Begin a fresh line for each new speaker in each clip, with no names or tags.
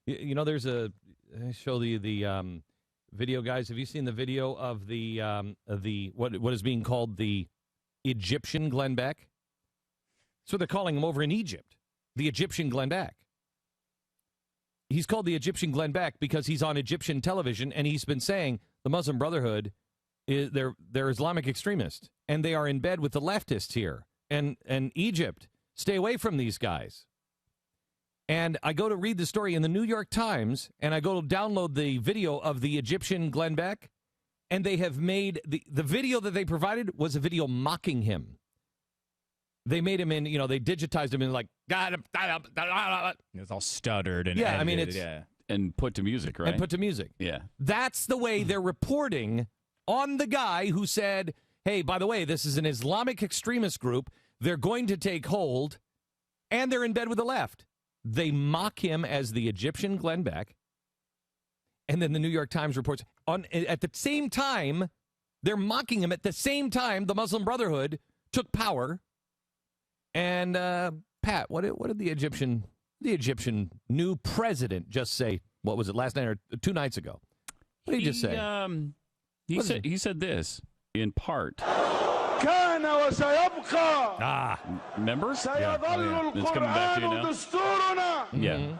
There's I show the video, guys. Have you seen the video of the what is being called the Egyptian Glenn Beck? So they're calling him over in Egypt, the Egyptian Glenn Beck. He's called the Egyptian Glenn Beck because he's on Egyptian television, and he's been saying the Muslim Brotherhood they're Islamic extremists, and they are in bed with the leftists here. And Egypt, stay away from these guys. And I go to read the story in the New York Times, and I go to download the video of the Egyptian Glenn Beck, and they have made the video that they provided was a video mocking him. They made him they digitized him in like,
it was all stuttered and
yeah,
edited,
it's
and put to music, right?
And put to music.
Yeah.
That's the way they're reporting on the guy who said, hey, by the way, this is an Islamic extremist group. They're going to take hold, and they're in bed with the left. They mock him as the Egyptian Glenn Beck. And then the New York Times reports at the same time, they're mocking him at the same time the Muslim Brotherhood took power. And Pat, what did the Egyptian new president just say? What was it, last night or 2 nights ago? What did he just say?
He said this in part.
Remember?
Yeah. It's coming back to you now. Yeah.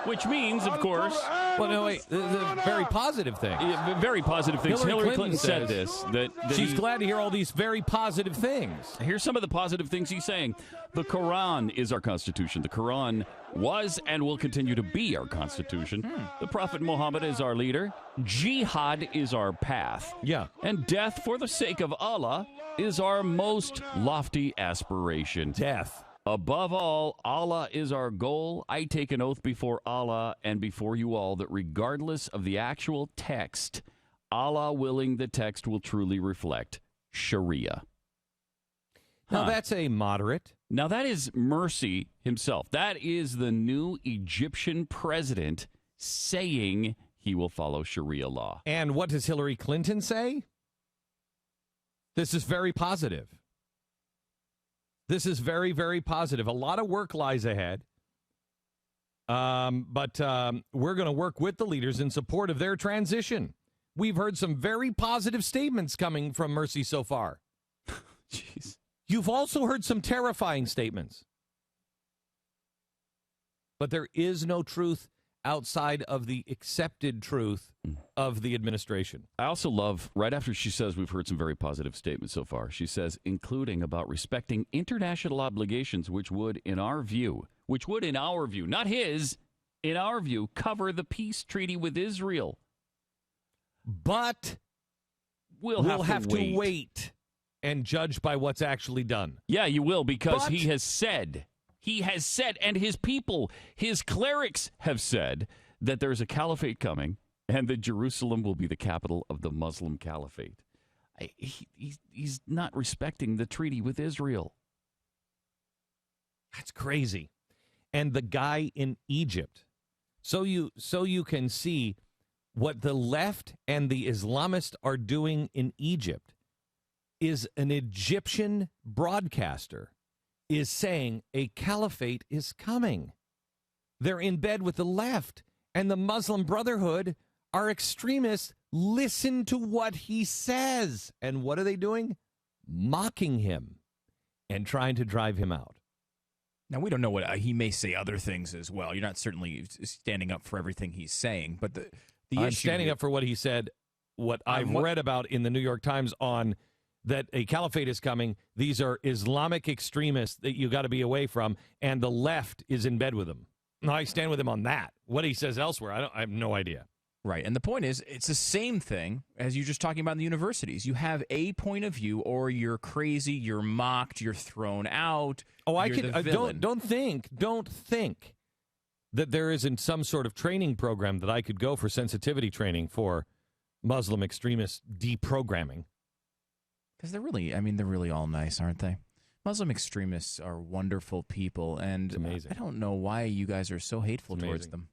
Which means, of course...
Well, no, wait. The very positive thing.
Very positive things. Hillary Clinton said this. That
she's glad to hear all these very positive things.
Here's some of the positive things he's saying. The Quran is our Constitution. The Quran was and will continue to be our Constitution. The Prophet Muhammad is our leader. Jihad is our path.
Yeah.
And death for the sake of Allah is our most lofty aspiration.
Death.
Above all, Allah is our goal. I take an oath before Allah and before you all that regardless of the actual text, Allah willing, the text will truly reflect Sharia.
Now, that's a moderate.
Now, that is Morsi himself. That is the new Egyptian president saying he will follow Sharia law.
And what does Hillary Clinton say? This is very positive. This is very, very positive. A lot of work lies ahead. But we're going to work with the leaders in support of their transition. We've heard some very positive statements coming from Morsi so far.
Jeez.
You've also heard some terrifying statements. But there is no truth outside of the accepted truth of the administration.
I also love, right after she says we've heard some very positive statements so far, she says, including about respecting international obligations, which would, in our view, not his, in our view, cover the peace treaty with Israel.
But we'll have to wait and judge by what's actually done.
Yeah, you will, because he has said, and his people, his clerics have said that there's a caliphate coming and that Jerusalem will be the capital of the Muslim caliphate. He's not respecting the treaty with Israel.
That's crazy. And the guy in Egypt, so you can see what the left and the Islamists are doing in Egypt, is an Egyptian broadcaster is saying a caliphate is coming. They're in bed with the left, and the Muslim Brotherhood are extremists. Listen to what he says. And what are they doing? Mocking him and trying to drive him out.
Now, we don't know what he may say other things as well. You're not certainly standing up for everything he's saying, but the
I'm
issue
standing up for what he said, what I've read about in the New York Times on that a caliphate is coming. These are Islamic extremists that you got to be away from, and the left is in bed with them. I stand with him on that. What he says elsewhere, I have no idea.
Right, and the point is, it's the same thing as you're just talking about in the universities. You have a point of view, or you're crazy, you're mocked, you're thrown out.
Oh, don't think that there isn't some sort of training program that I could go for sensitivity training for Muslim extremist deprogramming.
Because they're really all nice, aren't they? Muslim extremists are wonderful people, and
it's amazing.
I don't know why you guys are so hateful towards them.